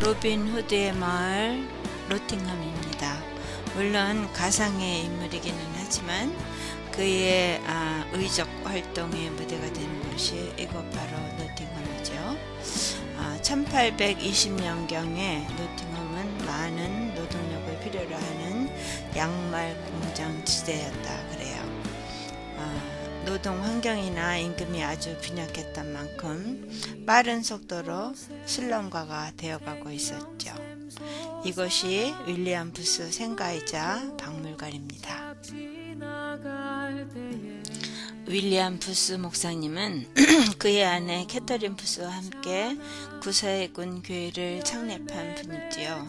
로빈 후드의 마을 노팅엄입니다. 물론 가상의 인물이기는 하지만 그의 의적 활동의 무대가 되는 곳이 이곳 바로 노팅엄이죠. 1820년경에 노팅엄은 많은 노동력을 필요로 하는 양말 공장 지대였다 그래요. 노동 환경이나 임금이 아주 빈약했던 만큼 빠른 속도로 슬럼가가 되어가고 있었죠. 이것이 윌리엄 부스 생가이자 박물관입니다. 윌리엄 부스 목사님은 그의 아내 캐터린 부스와 함께 구세군 교회를 창립한 분이지요.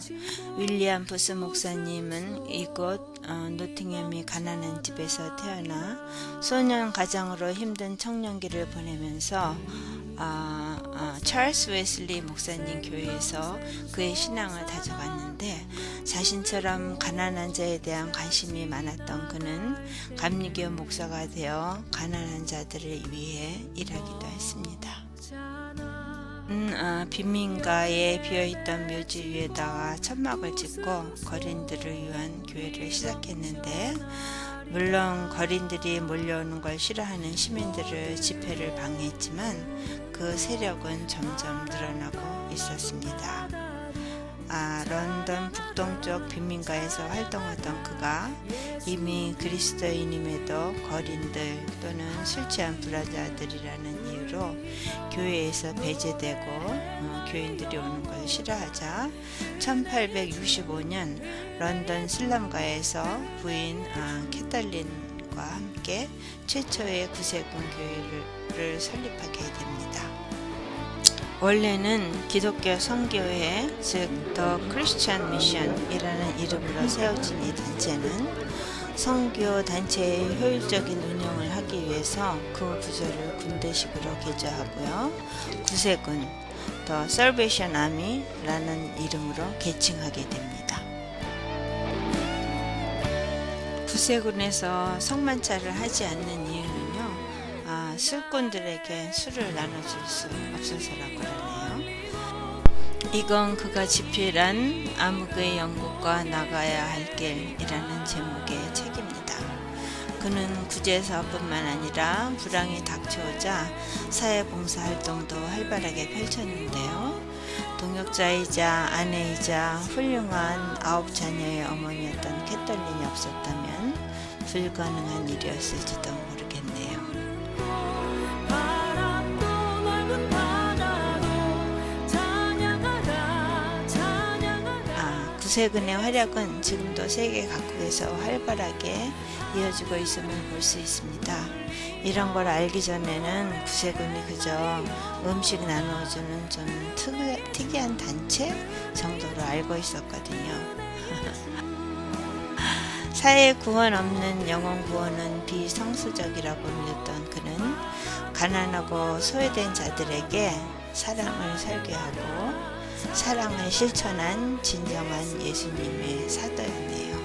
윌리엄 부스 목사님은 이곳 노팅엄이 가난한 집에서 태어나 소년 가장으로 힘든 청년기를 보내면서 찰스 웨슬리 목사님 교회에서 그의 신앙을 다져갔는데, 자신처럼 가난한 자에 대한 관심이 많았던 그는 감리교 목사가 되어 가난한 자들을 위해 일하기도 했습니다. 빈민가에 비어있던 묘지 위에다가 천막을 짓고 거린들을 위한 교회를 시작했는데, 물론 거린들이 몰려오는 걸 싫어하는 시민들을 집회를 방해했지만 그 세력은 점점 늘어나고 있었습니다. 런던 북동쪽 빈민가에서 활동하던 그가 이미 그리스도인임에도 거린들 또는 술 취한 불화자들이라는 이유로 교회에서 배제되고 교인들이 오는 걸 싫어하자 1865년 런던 슬럼가에서 부인 캐털린과 함께 최초의 구세군 교회를 설립하게 됩니다. 원래는 기독교 선교회, 즉 The Christian Mission이라는 이름으로 세워진 이 단체는 선교 단체의 효율적인 운영을 하기 위해서 그 부조를 군대식으로 개조하고요. 구세군, The Salvation Army라는 이름으로 개칭하게 됩니다. 구세군에서 성만찬을 하지 않는 이유는요, 술꾼들에게 술을 나눠줄 수 없어서라고 하네요. 이건 그가 집필한 암흑의 영국과 나가야 할 길이라는 제목의 책입니다. 그는 구제사뿐만 아니라 불황이 닥쳐오자 사회봉사활동도 활발하게 펼쳤는데요. 동역자이자 아내이자 훌륭한 9자녀의 어머니였던 캐털린이 없었다면 불가능한 일이었을지도 모르겠네요. 구세군의 활약은 지금도 세계 각국에서 활발하게 이어지고 있음을 볼 수 있습니다. 이런 걸 알기 전에는 구세군이 그저 음식 나누어주는 좀 특이한 단체 정도로 알고 있었거든요. 사회 구원 없는 영혼 구원은 비성수적이라고 믿었던 그는 가난하고 소외된 자들에게 사랑을 설교하고 사랑을 실천한 진정한 예수님의 사도였네요.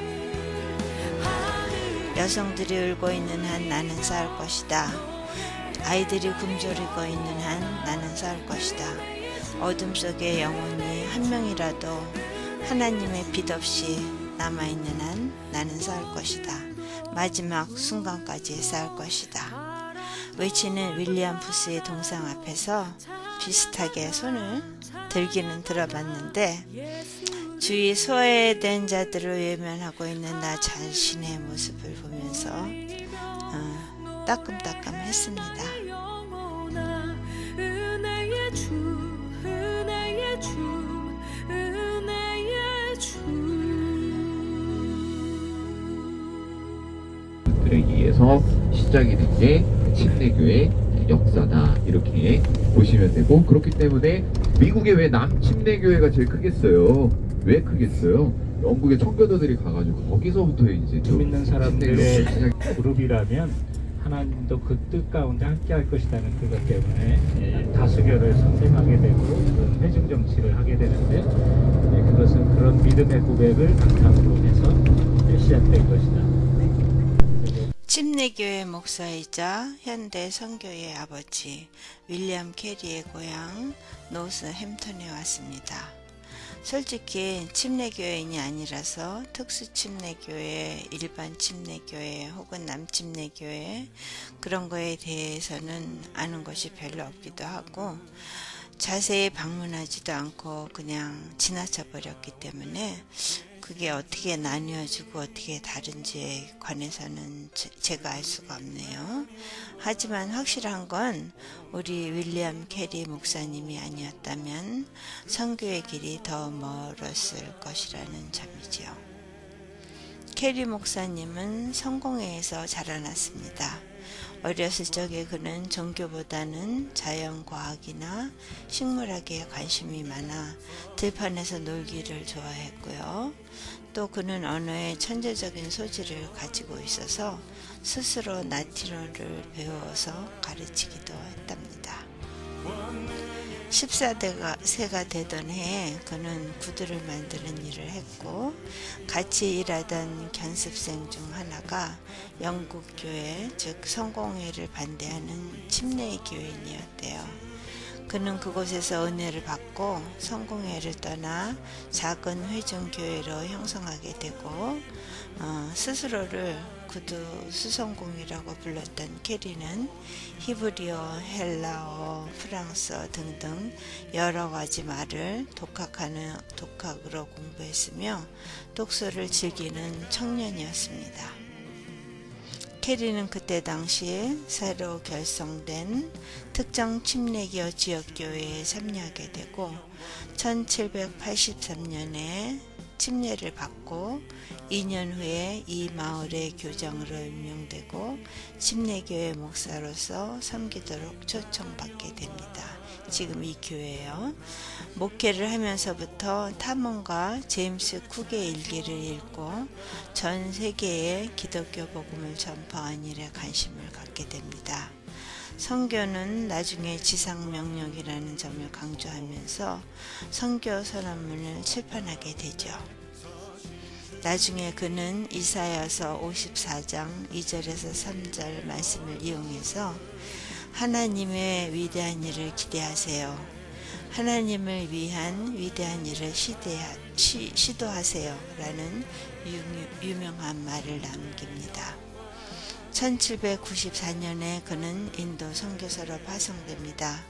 여성들이 울고 있는 한 나는 싸울 것이다. 아이들이 굶주리고 있는 한 나는 싸울 것이다. 어둠 속에 영혼이 한 명이라도 하나님의 빛 없이 남아있는 한 나는 싸울 것이다. 마지막 순간까지 싸울 것이다. 외치는 윌리엄 부스의 동상 앞에서 비슷하게 손을 들기는 들어봤는데, 주위 소외된 자들을 외면하고 있는 나 자신의 모습을 보면서 따끔따끔했습니다. 들에 의해서 시작이 된 게 침례교의 역사다, 이렇게 보시면 되고, 그렇기 때문에 미국에 왜 남침례교회가 제일 크겠어요? 왜 크겠어요? 영국의 청교도들이 가가지고 거기서부터 이제 좀 믿는 사람들의 그룹이라면 하나님도 그 뜻 가운데 함께 할 것이라는 그것 때문에 다수결을 선택하게 되고 그런 회중 정치를 하게 되는데, 그것은 그런 믿음의 고백을 바탕으로 해서 시작된 것이다. 침례교회 목사이자 현대 선교의 아버지 윌리엄 캐리의 고향 노스 햄턴에 왔습니다. 솔직히 침례교인이 아니라서 특수침례교회, 일반 침례교회 혹은 남침례교회 그런 거에 대해서는 아는 것이 별로 없기도 하고 자세히 방문하지도 않고 그냥 지나쳐 버렸기 때문에 그게 어떻게 나뉘어지고 어떻게 다른지에 관해서는 제가 알 수가 없네요. 하지만 확실한 건 우리 윌리엄 캐리 목사님이 아니었다면 선교의 길이 더 멀었을 것이라는 점이지요. 캐리 목사님은 성공회에서 자라났습니다. 어렸을 적에 그는 종교보다는 자연과학이나 식물학에 관심이 많아 들판에서 놀기를 좋아했고요. 또 그는 언어에 천재적인 소질을 가지고 있어서 스스로 라틴어를 배워서 가르치기도 했답니다. 14세가 되던 해에 그는 구두를 만드는 일을 했고 같이 일하던 견습생 중 하나가 영국 교회 즉 성공회를 반대하는 침례 교인이었대요. 그는 그곳에서 은혜를 받고 성공회를 떠나 작은 회중교회로 형성하게 되고 스스로를 구두 수성공이라고 불렀던 캐리는 히브리어, 헬라어, 프랑스어 등등 여러 가지 말을 독학으로 공부했으며 독서를 즐기는 청년이었습니다. 캐리는 그때 당시에 새로 결성된 특정 침례교 지역교회에 참여하게 되고 1783년에 침례를 받고 2년 후에 이 마을의 교장으로 임명되고 침례교회 목사로서 섬기도록 초청받게 됩니다. 지금 이 교회요. 목회를 하면서부터 탐험가 제임스 쿡의 일기를 읽고 전 세계에 기독교 복음을 전파한 일에 관심을 갖게 됩니다. 선교는 나중에 지상명령이라는 점을 강조하면서 선교 선언문을 출판하게 되죠. 나중에 그는 이사야서 54장 2절에서 3절 말씀을 이용해서 하나님의 위대한 일을 기대하세요. 하나님을 위한 위대한 일을 시도하세요. 라는 유명한 말을 남깁니다. 1794년에 그는 인도 선교사로 파송됩니다.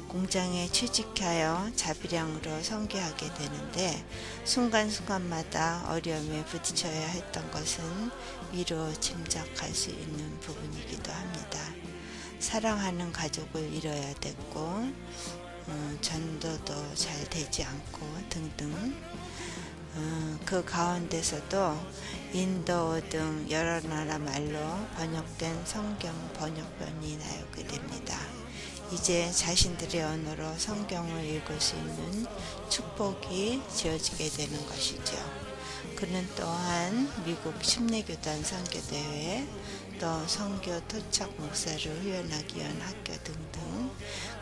공장에 취직하여 자비량으로 선교하게 되는데 순간순간마다 어려움에 부딪혀야 했던 것은 미로 짐작할 수 있는 부분이기도 합니다. 사랑하는 가족을 잃어야 됐고 전도도 잘 되지 않고 등등 그 가운데서도 인도어 등 여러 나라 말로 번역된 성경 번역본이 나오게 됩니다. 이제 자신들의 언어로 성경을 읽을 수 있는 축복이 지어지게 되는 것이죠. 그는 또한 미국 침례교단 선교대회, 또 선교 토착 목사를 후원하기 위한 학교 등등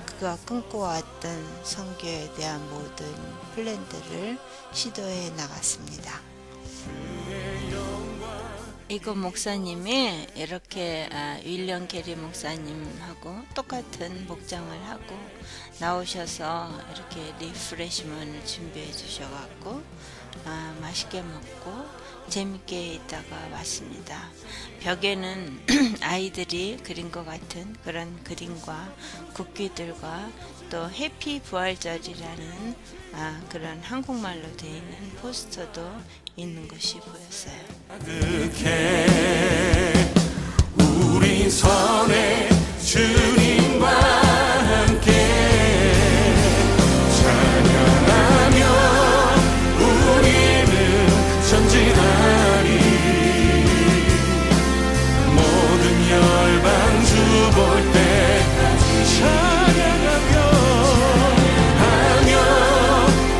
그가 꿈꿔왔던 선교에 대한 모든 플랜들을 시도해 나갔습니다. 이곳 목사님이 이렇게 윌리엄 캐리 목사님하고 똑같은 복장을 하고 나오셔서 이렇게 리프레시먼을 준비해 주셔갖고 맛있게 먹고 재밌게 있다가 왔습니다. 벽에는 아이들이 그린 것 같은 그런 그림과 국기들과 또 해피 부활절이라는 그런 한국말로 되어 있는 포스터도 있는 것이 보였어요. 우리 선에 주님과 함께 찬양하며 우리는 전진하리. 모든 열방 주 볼 때까지 찬양하며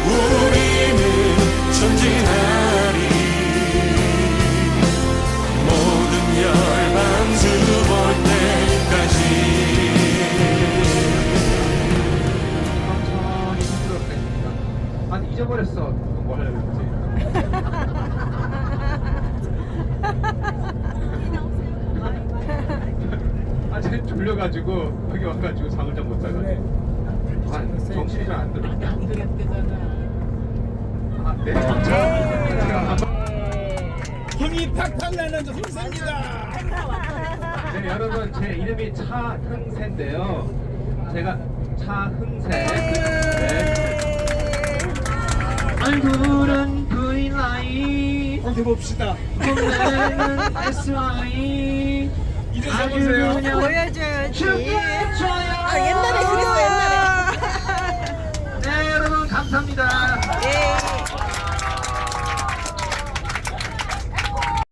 우리는 전진하리. 모든 열방 주 볼 때까지. 천천히 힘들었네. 아니 잊어버렸어. 뭐 하려고 그러지? 아, 졸려가지고 여기 와가지고 잠을 좀 못 자거든. 정신이 잘 안 들어. 네. 힘이 팍팍 나는 흥세입니다. 네, 여러분 제 이름이 차흥세인데요. 제가 차흥세. 네. 얼굴은 V-라인, 어디 봅시다. 몸매는 S-라인. 이제 써보세요. 보여줘야지.